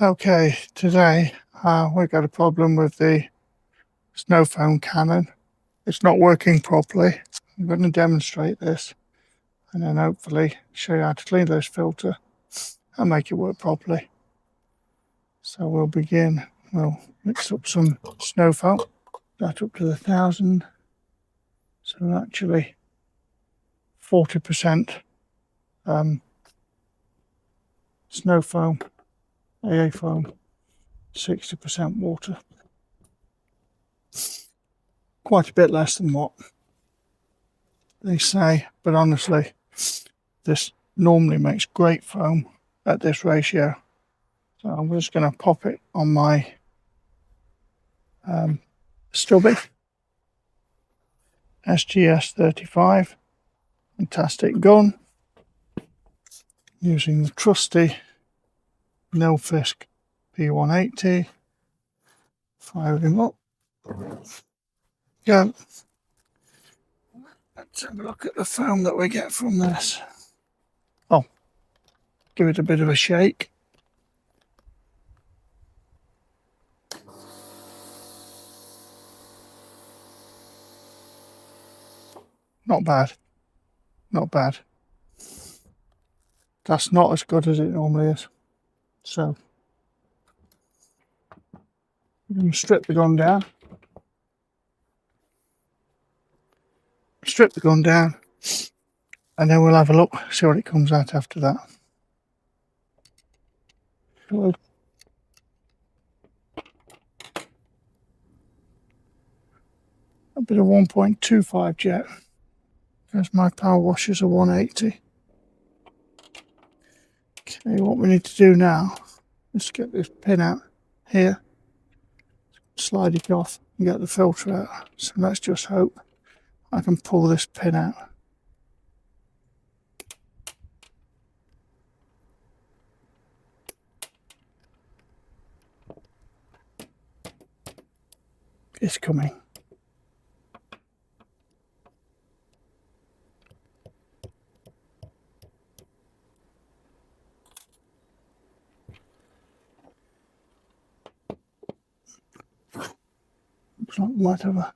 Okay, today we got a problem with the snow foam cannon. It's not working properly. I'm going to demonstrate this and then hopefully show you how to clean this filter and make it work properly. So we'll begin. We'll mix up some snow foam, that up to 1,000. So actually 40% snow foam, AA foam, 60% water. Quite a bit less than what they say, but honestly, this normally makes great foam at this ratio. So I'm just going to pop it on my stubby SGS 35, fantastic gun, using the trusty Nilfisk P180. Fire him up. Go. Let's have a look at the foam that we get from this. Oh, give it a bit of a shake. Not bad. Not bad. That's not as good as it normally is. So, I'm going to strip the gun down. Strip the gun down. And then we'll have a look, see what it comes out after that. So, a bit of 1.25 jet, because my power washers are 180. Okay, what we need to do now is get this pin out here, slide it off and get the filter out. So let's just hope I can pull this pin out. It's coming. Looks like we might have a...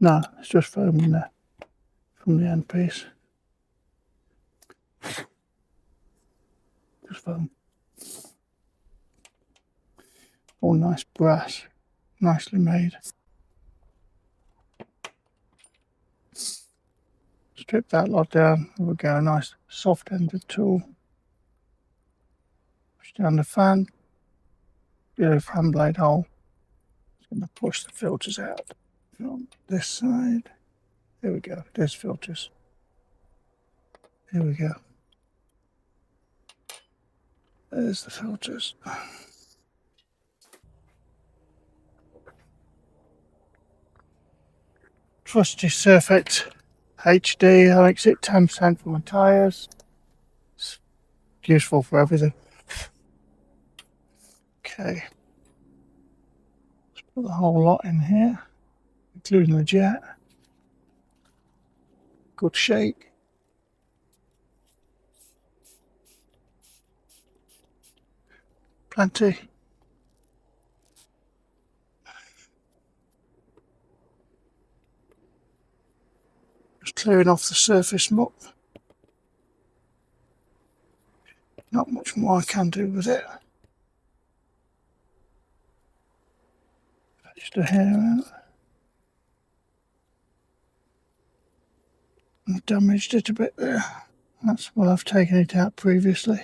No, it's just foam in there from the end piece. Just foam. All nice brass, nicely made. Strip that lot down. We'll get a nice soft-ended tool. Push down the fan. Get a fan blade hole. It's going to push the filters out from this side. There we go. There's filters. Here we go. There's the filters. Trusty Surfect HD. That makes it 10% for my tyres. It's useful for everything. Okay. Let's put the whole lot in here, including the jet. Good shake. Plenty. Just clearing off the surface muck. Not much more I can do with it. Just a hair out. I've damaged it a bit there. That's well, I've taken it out previously.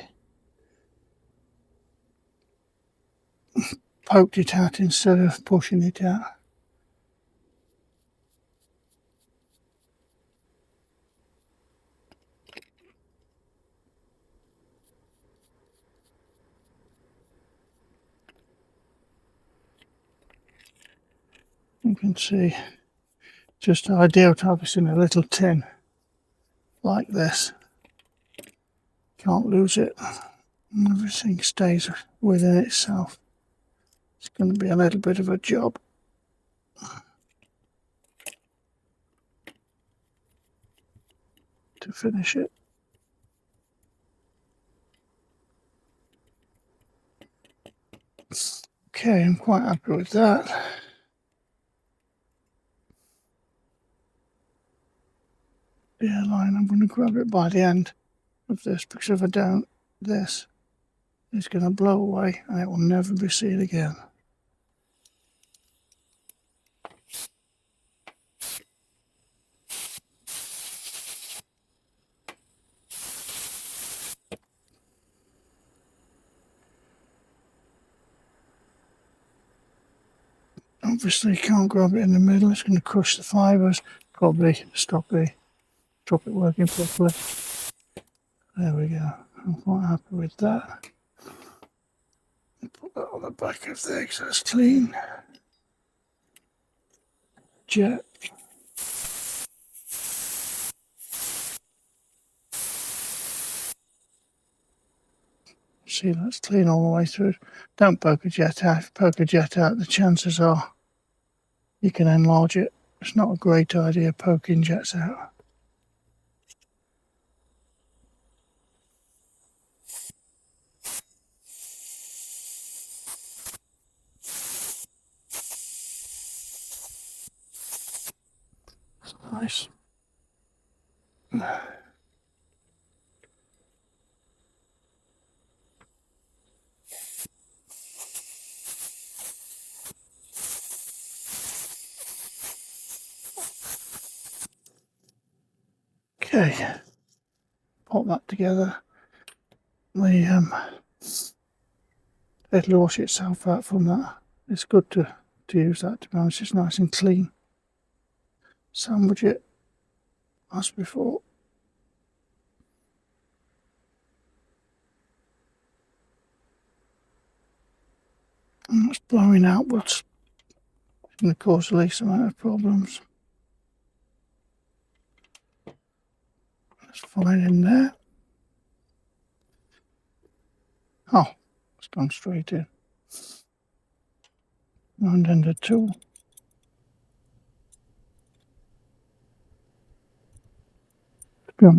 Poked it out instead of pushing it out. You can see, just ideal to have this in a little tin like this. Can't lose it. Everything stays within itself. It's going to be a little bit of a job. To finish it. Okay, I'm quite happy with that. The airline, I'm going to grab it by the end of this, because if I don't, this is going to blow away and it will never be seen again. Obviously, you can't grab it in the middle, it's going to crush the fibres, probably stop it working properly. There we go, I'm quite happy with that. Put that on the back of there because that's clean. Jet. See, that's clean all the way through. Don't poke a jet out. If you poke a jet out, the chances are you can enlarge it. It's not a great idea poking jets out. It's nice. Okay, pop that together. It'll wash itself out from that. It's good to use that, to be honest. It's nice and clean. Sandwich it as before. And it's blowing outwards. It's going to cause the least amount of problems. It's fine in there. Oh, it's gone straight in. And then the tool. I'll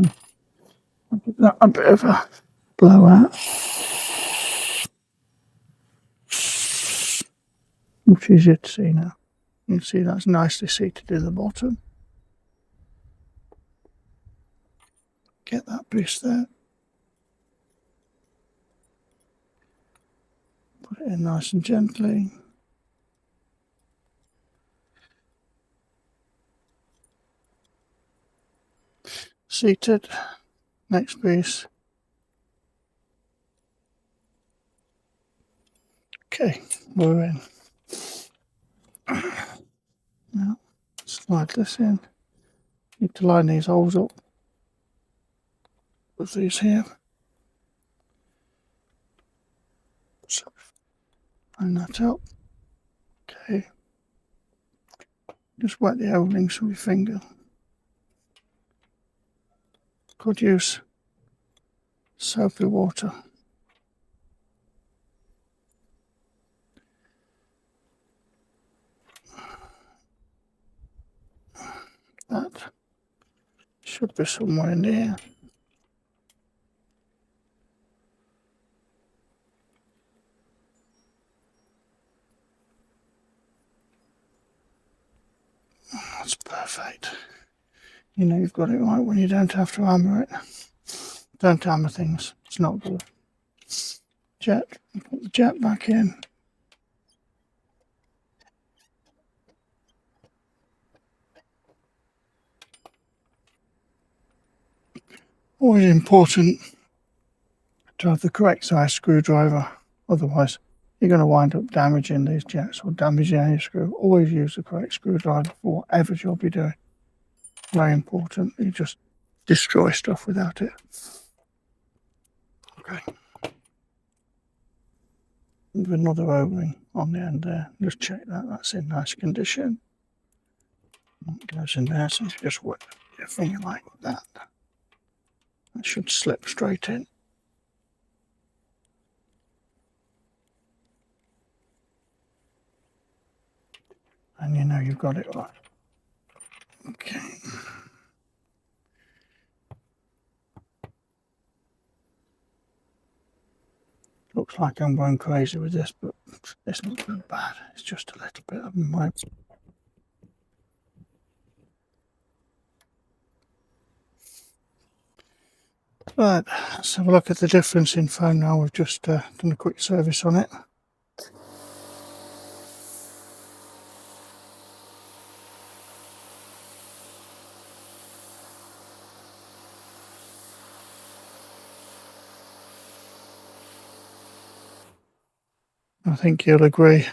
give that a bit of a blowout. Much easier to see now. You can see that's nicely seated in the bottom. Get that piece there. Put it in nice and gently. Seated. Next piece. Okay, we're in. Now, slide this in. Need to line these holes up with these here. So, line that up. Okay. Just wet the O-rings with your finger. Could use soapy water. That should be somewhere in here. That's perfect. You know you've got it right when you don't have to hammer it. Don't hammer things, it's not good. Jet, put the jet back in. Always important to have the correct size screwdriver, otherwise you're going to wind up damaging these jets or damaging any screw. Always use the correct screwdriver for whatever job you're doing. Very important. You just destroy stuff without it. Okay. With another O-ring on the end there. Just check that that's in nice condition. It goes in there, so you just wet your finger like that. That should slip straight in. And you know you've got it right. Okay. Looks like I'm going crazy with this, but it's not too bad. It's just a little bit of my. Right, let's have a look at the difference in foam now. We've just done a quick service on it. I think you'll agree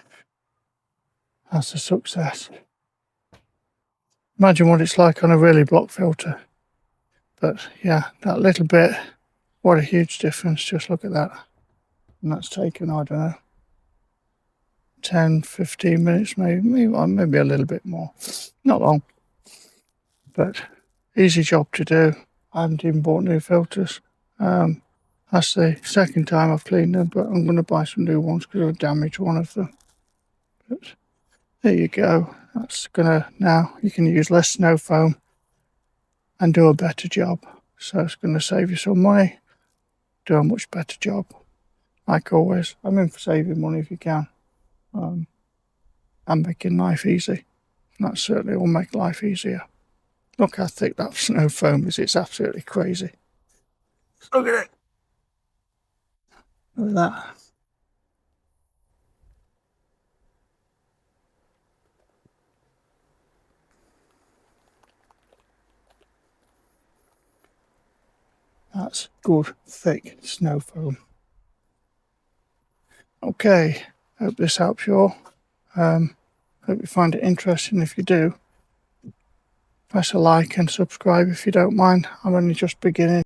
that's a success. Imagine what it's like on a really block filter. But yeah, that little bit, what a huge difference. Just look at that. And that's taken, I don't know, 10, 15 minutes, maybe a little bit more. Not long, but easy job to do. I haven't even bought new filters. That's the second time I've cleaned them, but I'm going to buy some new ones because I've damaged one of them. But there you go. That's gonna, now you can use less snow foam and do a better job. So it's going to save you some money, do a much better job. Like always, I'm in for saving money if you can. And making life easy. That certainly will make life easier. Look how thick that snow foam is. It's absolutely crazy. Look at it. Look at that. That's good, thick snow foam. Okay, hope this helps you all. Hope you find it interesting. If you do, press a like and subscribe if you don't mind. I'm only just beginning.